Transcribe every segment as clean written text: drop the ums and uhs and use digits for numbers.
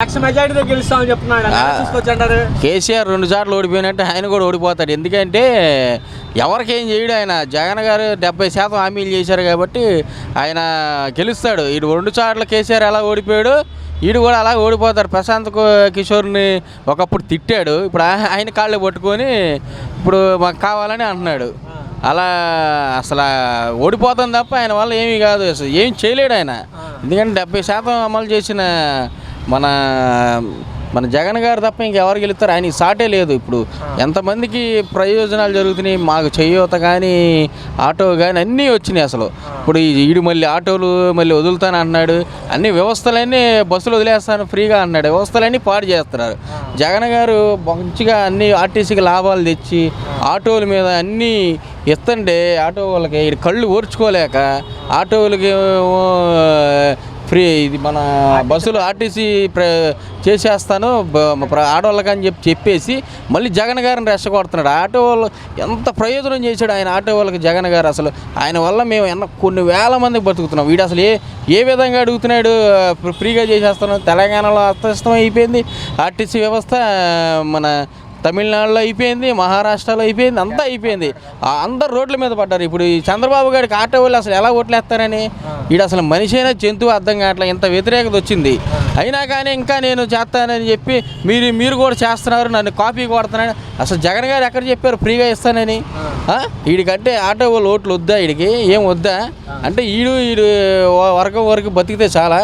మెజారిటీతో గెలుస్తామని చెప్తున్నాడు. కేసీఆర్ 2 సార్లు ఓడిపోయినట్టు ఆయన కూడా ఓడిపోతాడు. ఎందుకంటే ఎవరికేం చేయడు ఆయన. జగన్ గారు 70% హామీలు చేశారు కాబట్టి ఆయన గెలుస్తాడు. ఈడు 2 సార్లు కేసీఆర్ ఎలా ఓడిపోయాడు ఈడు కూడా అలా ఓడిపోతాడు. ప్రశాంత్ కిషోర్ని ఒకప్పుడు తిట్టాడు, ఇప్పుడు ఆయన కాళ్ళు పట్టుకొని ఇప్పుడు మాకు కావాలని అంటున్నాడు. అలా అసలు ఓడిపోతాం తప్ప ఆయన వల్ల ఏమీ కాదు, అసలు ఏం చేయలేడు ఆయన. ఎందుకంటే 70% అమలు చేసిన మన జగన్ గారు తప్ప ఇంకెవరు గెలుస్తారు, ఆయనకి సాటే లేదు. ఇప్పుడు ఎంతమందికి ప్రయోజనాలు జరుగుతున్నాయి, మాకు చేయూత కానీ ఆటో కానీ అన్నీ వచ్చినాయి. అసలు ఇప్పుడు ఈడు మళ్ళీ ఆటోలు మళ్ళీ వదులుతాను అంటున్నాడు, అన్ని వ్యవస్థలన్నీ బస్సులు వదిలేస్తాను ఫ్రీగా అన్నాడు. వ్యవస్థలన్నీ పాడు చేస్తున్నారు. జగన్ గారు మంచిగా అన్ని ఆర్టీసీకి లాభాలు తెచ్చి ఆటోల మీద అన్నీ ఇస్తుంటే ఆటో వాళ్ళకి కళ్ళు ఓర్చుకోలేక ఆటోలకి ఫ్రీ ఇది మన బస్సులు ఆర్టీసీ చేసేస్తాను ఆటోళ్ళకి అని చెప్పేసి మళ్ళీ జగన్ గారిని రెచ్చగొడుతున్నాడు. ఆటో వాళ్ళు ఎంత ప్రయోజనం చేశాడు ఆయన ఆటో వాళ్ళకి జగన్ గారు. అసలు ఆయన వల్ల మేము కొన్ని వేల మందికి బతుకుతున్నాం. వీడు అసలు ఏ విధంగా అడుగుతున్నాడు, ఫ్రీగా చేసేస్తున్నాం. తెలంగాణలో అస్తవ్యస్తం అయిపోయింది ఆర్టీసీ వ్యవస్థ, మన తమిళనాడులో అయిపోయింది, మహారాష్ట్రలో అయిపోయింది, అంతా అయిపోయింది. అందరు రోడ్ల మీద పడ్డారు. ఇప్పుడు ఈ చంద్రబాబు గారికి ఆటో వాళ్ళు అసలు ఎలా ఓట్లేస్తారని, వీడు అసలు మనిషి అయినా జంతువు అర్థం కావట్లే. ఇంత వ్యతిరేకత వచ్చింది అయినా కానీ ఇంకా నేను చేస్తానని చెప్పి మీరు కూడా చేస్తున్నారు, నన్ను కాపీ కొడుతున్నాను. అసలు జగన్ గారు ఎక్కడ చెప్పారు ఫ్రీగా ఇస్తానని? వీడికంటే ఆటో వాళ్ళు ఓట్లు వద్దా, వీడికి ఏం వద్దా అంటే వీడు వర్గం వరకు బతికితే చాలా.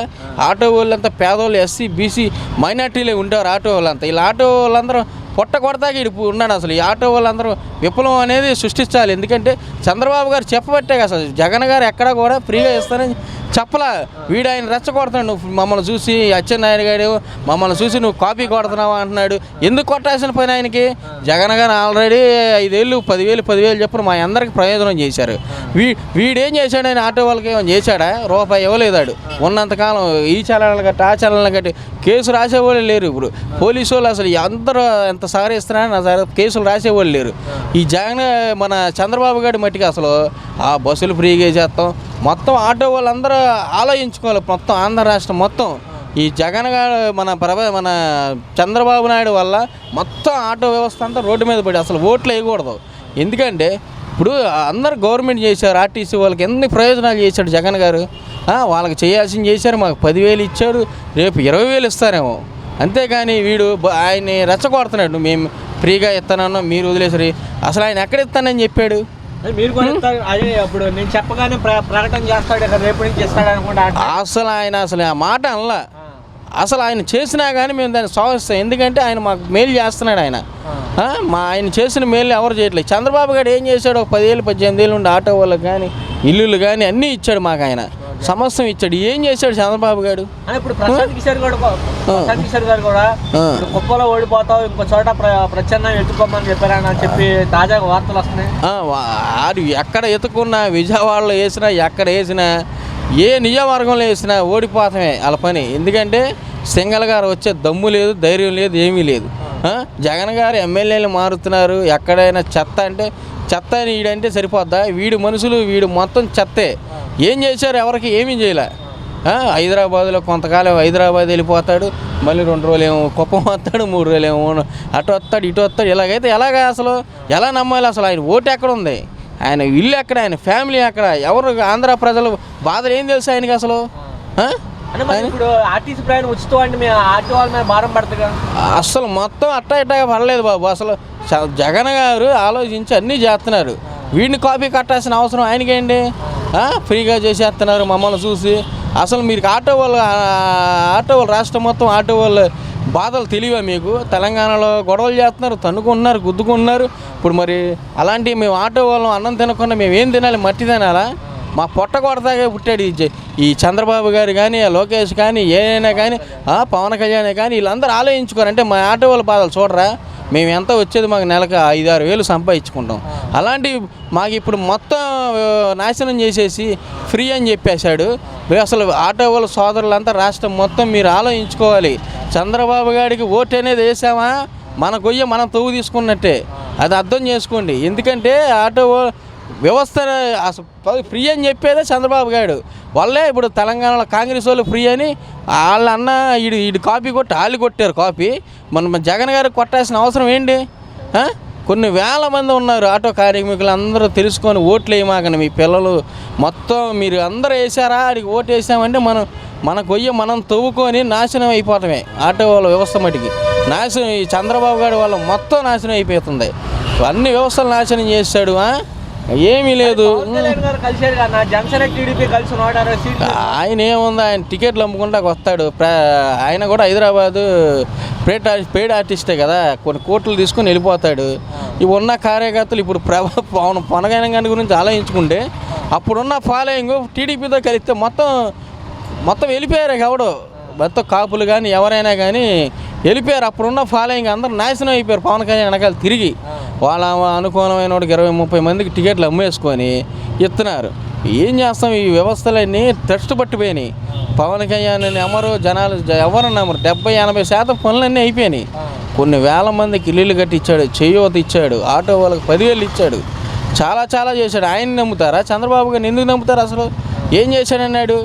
ఆటో వాళ్ళంతా పేదవాళ్ళు, ఎస్సీ బీసీ మైనార్టీలే ఉంటారు ఆటో వాళ్ళంతా. ఇలా ఆటో వాళ్ళందరూ పొట్ట కొడతాకి ఇడు ఉన్నాడు. అసలు ఈ ఆటో వాళ్ళందరూ విప్లవం అనేది సృష్టించాలి. ఎందుకంటే చంద్రబాబు గారు చెప్పబట్టే అసలు జగన్ గారు ఎక్కడ కూడా ఫ్రీగా ఇస్తానని చెప్పలా. వీడు ఆయన రెచ్చగొడుతున్నాడు. నువ్వు మమ్మల్ని చూసి అచ్చెన్నాయుడు గారు మమ్మల్ని చూసి నువ్వు కాపీ కొడుతున్నావా అంటున్నాడు. ఎందుకు కొట్టాల్సిన పని ఆయనకి? జగన్ గారు ఆల్రెడీ 5 ఏళ్ళు 10,000 చెప్పిన మా అందరికి ప్రయోజనం చేశారు. వీడేం చేశాడు? ఆయన ఆటో వాళ్ళకి ఏమైనా చేశాడా? రూపాయి ఇవ్వలేదాడు ఉన్నంతకాలం. ఈ చలనాలు కట్టి ఆ చలనాలు కట్టి కేసు రాసేవాళ్ళు లేరు. ఇప్పుడు పోలీసు వాళ్ళు అసలు అందరూ ఎంత సహకరిస్తున్నారని కేసులు రాసేవాళ్ళు లేరు. ఈ జగన్ మన చంద్రబాబు గారి మట్టికి అసలు ఆ బస్సులు ఫ్రీగా చేస్తాం మొత్తం ఆటో వాళ్ళందరూ ఆలోచించుకోవాలి. మొత్తం ఆంధ్ర రాష్ట్రం మొత్తం ఈ జగన్ గారు మన చంద్రబాబు నాయుడు వల్ల మొత్తం ఆటో వ్యవస్థ అంతా రోడ్డు మీద పడి అసలు ఓట్లు వేయకూడదు. ఎందుకంటే ఇప్పుడు అందరు గవర్నమెంట్ చేశారు. ఆర్టీసీ వాళ్ళకి ఎన్ని ప్రయోజనాలు చేశాడు జగన్ గారు. వాళ్ళకి చేయాల్సింది చేశారు. మాకు 10,000 ఇచ్చాడు, రేపు 20,000 ఇస్తారేమో. అంతేగాని వీడు ఆయన్ని రెచ్చగొడుతున్నాడు. మేము ఫ్రీగా ఇస్తానన్నా మీరు వదిలేసరి. అసలు ఆయన ఎక్కడ ఇస్తానని చెప్పాడు? మీరు కూడా అదే అప్పుడు నేను చెప్పగానే ప్రకటన చేస్తాడు రేపు నుంచి ఇస్తాడు అనుకుంటా. అసలు ఆయన ఆ మాట అనలా. అసలు ఆయన చేసినా కానీ మేము దాన్ని స్వాగతిస్తాం. ఎందుకంటే ఆయన మాకు మేలు చేస్తున్నాడు. ఆయన చేసిన మేలు ఎవరు చేయట్లేదు. చంద్రబాబు గారు ఏం చేశాడు? 10,000 18,000 ఉండి ఆటో వాళ్ళకి కానీ ఇల్లులు కానీ అన్నీ ఇచ్చాడు మాకు. ఆయన సమస్తం ఇచ్చాడు. ఏం చేశాడు చంద్రబాబు గారు? ఇప్పుడు ప్రశాంత్ కిషోర్ గారు కూడా కుప్పలో ఓడిపోతావు, ఇంకో చోట ప్రత్యామ్నాయం ఎత్తుకోమని చెప్పారని చెప్పి తాజాగా వార్తలు వస్తున్నాయి. ఆడు ఎక్కడ ఎత్తుకున్నా, విజయవాడలో వేసినా, ఎక్కడ వేసినా, ఏ నియోజకవర్గంలో వేసినా ఓడిపోతామే వాళ్ళ పని. ఎందుకంటే సింగల్ గారు వచ్చే దమ్ము లేదు, ధైర్యం లేదు, ఏమీ లేదు. జగన్ గారు ఎమ్మెల్యేలు మారుతున్నారు. ఎక్కడైనా చెత్త అంటే చెత్త అని వీడంటే సరిపోద్దా? వీడు మనుషులు వీడు మొత్తం చెత్తే. ఏం చేశారు? ఎవరికి ఏమీ చేయలే. హైదరాబాద్లో కొంతకాలం హైదరాబాద్ వెళ్ళిపోతాడు, మళ్ళీ 2 రోజులు ఏమో కుప్పం వస్తాడు, 3 రోజులు ఏమో అటు వస్తాడు ఇటు వస్తాడు. ఇలాగైతే ఎలాగా? అసలు ఎలా నమ్మాలి? అసలు ఆయన ఓటు ఎక్కడ ఉంది? ఆయన ఇల్లు ఎక్కడ? ఆయన ఫ్యామిలీ ఎక్కడ? ఎవరు ఆంధ్ర ప్రజలు బాధలు ఏం తెలుసు ఆయనకి అసలు? ఇప్పుడు ఆర్టీసీ ప్రయాణం ఉచితం అంటే మేము ఆర్టీ వాళ్ళ మీద భారం పడుతుంది. అసలు మొత్తం అట్టగా పడలేదు బాబు. అసలు జగన్ గారు ఆలోచించి అన్నీ చేస్తున్నారు. వీడిని కాపీ కట్టాల్సిన అవసరం ఆయనకేంటి? ఫ్రీగా చేసేస్తున్నారు మమ్మల్ని చూసి. అసలు మీరు ఆటో వాళ్ళు రాష్ట్రం మొత్తం ఆటో వాళ్ళు బాధలు తెలియవా మీకు? తెలంగాణలో గొడవలు చేస్తున్నారు, తన్నుకుంటున్నారు, గుద్దుకుంటున్నారు. ఇప్పుడు మరి అలాంటివి మేము ఆటో వాళ్ళం అన్నం తినకుండా మేము ఏం తినాలి? మట్టి తినాలా? మా పొట్ట కొడతాగా పుట్టాడు ఈ చంద్రబాబు గారు కానీ, లోకేష్ కానీ, ఏదైనా కానీ, పవన్ కళ్యాణ్ కానీ వీళ్ళందరూ ఆలోచించుకోరు. అంటే మా ఆటో వాళ్ళ బాధలు చూడరా? మేము ఎంత వచ్చేది మాకు నెలకు 5-6 వేలు సంపాదించుకుంటాం. అలాంటివి మాకు ఇప్పుడు మొత్తం నాశనం చేసేసి ఫ్రీ అని చెప్పేశాడు. అసలు ఆటో వాళ్ళ సోదరులంతా రాష్ట్రం మొత్తం మీరు ఆలోచించుకోవాలి. చంద్రబాబు గారికి ఓటు అనేది వేసామా మన గొయ్య మనం తవ్వు తీసుకున్నట్టే, అది అర్థం చేసుకోండి. ఎందుకంటే ఆటో వ్యవస్థ అసలు ఫ్రీ అని చెప్పేదే చంద్రబాబు గారు వాళ్ళే. ఇప్పుడు తెలంగాణలో కాంగ్రెస్ వాళ్ళు ఫ్రీ అని వాళ్ళ అన్న ఈడు కాపీ కొట్టి వాళ్ళు కొట్టారు కాపీ. మన జగన్ గారికి కొట్టాల్సిన అవసరం ఏంటి? కొన్ని వేల మంది ఉన్నారు ఆటో కార్మికులు, అందరూ తెలుసుకొని ఓట్లు వేయమాకండి. మీ పిల్లలు మొత్తం మీరు అందరూ వేసారా, ఆడికి ఓటు వేసామంటే మనం తవ్వుకొని నాశనం అయిపోవటమే. ఆటో వాళ్ళ వ్యవస్థ మటుకి నాశనం. ఈ చంద్రబాబు గారి వల్ల మొత్తం నాశనం అయిపోతుంది. అన్ని వ్యవస్థలు నాశనం చేస్తాడు. ఏమీ లేదు. ఆయన ఏముంది, ఆయన టికెట్లు అమ్ముకుంటా వస్తాడు. ఆయన కూడా హైదరాబాదు పెయిడ్ ఆర్టిస్టే కదా, కొన్ని కోట్లు తీసుకొని వెళ్ళిపోతాడు. ఇవి ఉన్న కార్యకర్తలు ఇప్పుడు పవన్ కళ్యాణ్ గురించి ఆలోచించుకుంటే అప్పుడున్న ఫాలోయింగ్ టీడీపీతో కలిస్తే మొత్తం వెళ్ళిపోయారు. ఎవడు మొత్తం కాపులు కానీ ఎవరైనా కానీ వెళ్ళిపోయారు. అప్పుడున్న ఫాలోయింగ్ అందరూ నాశనం అయిపోయారు. పవన్ కళ్యాణ్ వెనకాల తిరిగి వాళ్ళ అనుకూలమైన వాడికి 20-30 మందికి టికెట్లు అమ్మేసుకొని ఇస్తున్నారు. ఏం చేస్తాం? ఈ వ్యవస్థలన్నీ ట్రస్ట్ పట్టిపోయినాయి. పవన్ కళ్యాణ్ ఎవరు జనాలు ఎవరు నమ్మరు. 70-80% పనులన్నీ అయిపోయినాయి. కొన్ని వేల మందికి ఇల్లులు కట్టి ఇచ్చాడు, చేయూత ఇచ్చాడు, ఆటో వాళ్ళకి 10,000 ఇచ్చాడు, చాలా చేశాడు. ఆయన్ని నమ్ముతారా? చంద్రబాబు గారిని ఎందుకు నమ్ముతారు? అసలు ఏం చేశాడన్నాడు?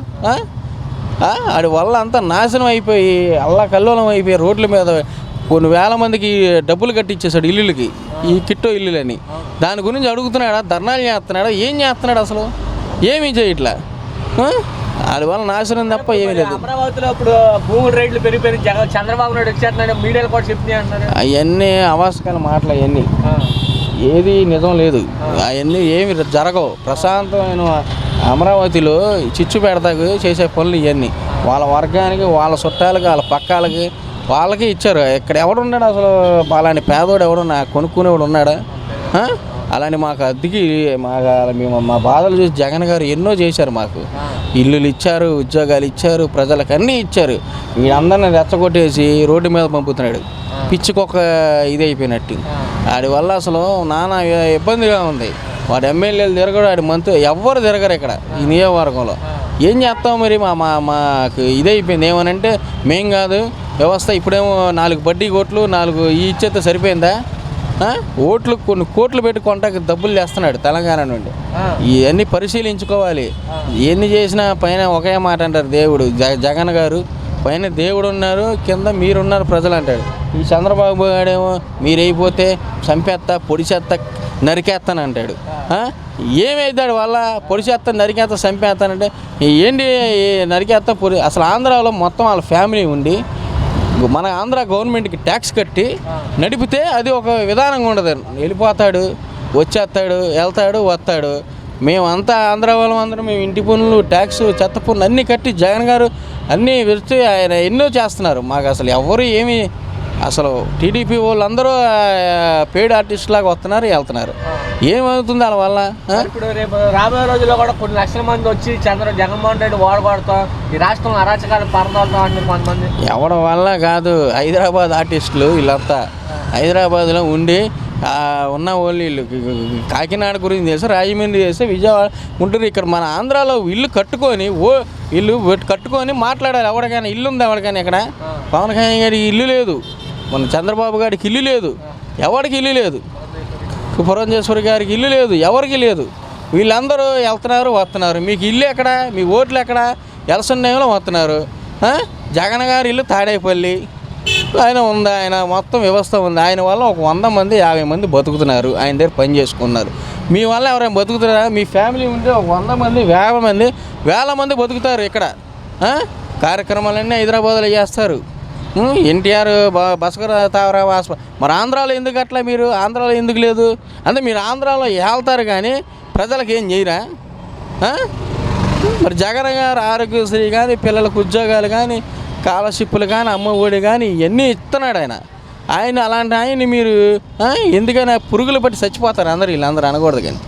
వాడి వల్ల అంతా నాశనం అయిపోయి అల్లాకల్లోలం అయిపోయి రోడ్ల మీద కొన్ని వేల మందికి డబ్బులు కట్టించేశాడు ఇల్లులకి, ఈ కిట్టో ఇల్లులని. దాని గురించి అడుగుతున్నాడా? ధర్నాలు చేస్తున్నాడా? ఏం చేస్తున్నాడు? అసలు ఏమీ చేయట్లా. వాడి వల్ల నాశనం తప్ప ఏమీ లేదు. అమరావతిలో ఇప్పుడు భూముల రేట్లు పెరిగిపోయి చంద్రబాబు నాయుడు వచ్చేస్తున్నాడు, మీడియాలో కూడా చెప్తున్నాయి అంటున్నారు. అవన్నీ అవాస్తవాల మాటలు. అవన్నీ ఏది నిజం లేదు. అవన్నీ ఏమి జరగవు. ప్రశాంతమైన అమరావతిలో చిచ్చు పెడతాకు చేసే పనులు ఇవన్నీ వాళ్ళ వర్గానికి, వాళ్ళ చుట్టాలకి, వాళ్ళ పక్కాలకి, వాళ్ళకి ఇచ్చారు. ఇక్కడ ఎవడున్నాడు అసలు? అలాంటి పేదోడు ఎవడున్నా కొనుక్కునేవాడు ఉన్నాడా? అలాని మాకు అద్దెకి మేము మా బాధలు చూసి జగన్ గారు ఎన్నో చేశారు. మాకు ఇల్లులు ఇచ్చారు, ఉద్యోగాలు ఇచ్చారు, ప్రజలకు అన్నీ ఇచ్చారు. వీళ్ళందరినీ రెచ్చగొట్టేసి రోడ్డు మీద పంపుతున్నాడు. పిచ్చికొక ఇది అయిపోయినట్టు. వాడి వల్ల అసలు నానా ఇబ్బందిగా ఉంది. వాడు ఎమ్మెల్యేలు తిరగడు, వాడి మంత్రి ఎవ్వరు తిరగరు ఇక్కడ ఈ నియోజకవర్గంలో. ఏం చేస్తాం మరి? మాకు ఇదైపోయింది. ఏమనంటే మేం కాదు వ్యవస్థ. ఇప్పుడేమో 4 బడ్డీ కోట్లు 4 ఇచ్చేస్తే సరిపోయిందా? ఓట్లు కొన్ని కోట్లు పెట్టి కొంటాకి డబ్బులు చేస్తున్నాడు తెలంగాణ నుండి. ఇవన్నీ పరిశీలించుకోవాలి. ఎన్ని చేసినా పైన ఒకే మాట అంటారు, దేవుడు. జగన్ గారు పైన దేవుడు ఉన్నారు, కింద మీరున్నారు ప్రజలు అంటాడు. ఈ చంద్రబాబు గారేమో మీరైపోతే చంపేస్తా, పొడిచేస్తా, నరికేస్తాను అంటాడు. ఏమైతాడు వాళ్ళ? పొడిచేస్తా, నరికేస్తా, చంపేస్తానంటే ఏంటి? నరికేస్తా అసలు ఆంధ్రాలో మొత్తం వాళ్ళ ఫ్యామిలీ ఉండి మన ఆంధ్ర గవర్నమెంట్కి ట్యాక్స్ కట్టి నడిపితే అది ఒక విధానంగా ఉండదు. వెళ్ళిపోతాడు, వచ్చేస్తాడు, వెళ్తాడు, వస్తాడు. మేమంతా ఆంధ్ర వాళ్ళం అందరం మేము ఇంటి పన్నులు, ట్యాక్స్, చెత్త పన్నులు అన్నీ కట్టి జగన్ గారు అన్నీ పెడితే ఆయన ఎన్నో చేస్తున్నారు. మాకు అసలు ఎవరు ఏమి అసలు టీడీపీ వాళ్ళందరూ పెయిడ్ ఆర్టిస్ట్ లాగా వస్తున్నారు, వెళ్తున్నారు. ఏమవుతుంది వాళ్ళ వల్ల? ఇప్పుడు రేపు రాబోయే రోజుల్లో కూడా కొన్ని లక్షల మంది వచ్చి జగన్మోహన్ రెడ్డి ఓడగొడతాం, ఈ రాష్ట్రం అరాచకాలు పరదవుతాం అంటే కొంతమంది. ఎవరి వల్ల కాదు. హైదరాబాద్ ఆర్టిస్టులు వీళ్ళంతా హైదరాబాద్లో ఉండి ఉన్న వాళ్ళు వీళ్ళు కాకినాడ గురించి తెలుసు, రాజమండ్రి చేస్తే విజయవాడ ఉంటుంది. ఇక్కడ మన ఆంధ్రాలో ఇల్లు కట్టుకొని ఇల్లు కట్టుకొని మాట్లాడాలి. ఎవరికైనా ఇల్లు ఉంది ఎవరికైనా? ఇక్కడ పవన్ కళ్యాణ్ గారికి ఇల్లు లేదు, మన చంద్రబాబు గారికి ఇల్లు లేదు, ఎవరికి ఇల్లు లేదు, పురంధేశ్వరి గారికి ఇల్లు లేదు, ఎవరికి లేదు. వీళ్ళందరూ వెళ్తున్నారు, వస్తున్నారు. మీకు ఇల్లు ఎక్కడ? మీ ఓట్లు ఎక్కడ? ఎలక్షన్ టైంలో వస్తున్నారు. జగన్ గారి ఇల్లు తాడేపల్లి, ఆయన ఉంది, ఆయన మొత్తం వ్యవస్థ ఉంది. ఆయన వల్ల ఒక 100 మంది 50 మంది బతుకుతున్నారు, ఆయన దగ్గర పని చేసుకున్నారు. మీ వల్ల ఎవరైనా బతుకుతున్నారా? మీ ఫ్యామిలీ ఉంటే ఒక 100 మంది 50 మంది వేల మంది బతుకుతారు ఇక్కడ. కార్యక్రమాలన్నీ హైదరాబాద్లో చేస్తారు. ఎన్టీఆర్ భాస్కర్ తావరావు హాస్పిటల్. మరి ఆంధ్రాలో ఎందుకు అట్లా? మీరు ఆంధ్రాలో ఎందుకు లేదు? అంటే మీరు ఆంధ్రాలో వెళ్తారు కానీ ప్రజలకు ఏం చేయరా? మరి జగన్ గారు ఆరోగ్యశ్రీ కానీ, పిల్లలకు ఉద్యోగాలు కానీ, స్కాలర్షిప్లు కానీ, అమ్మ ఒడి కానీ ఇవన్నీ ఇస్తున్నాడు ఆయన. అలాంటి ఆయన్ని మీరు ఎందుకైనా పురుగులు పట్టి చచ్చిపోతారు అందరు. వీళ్ళందరూ అనకూడదు కానీ.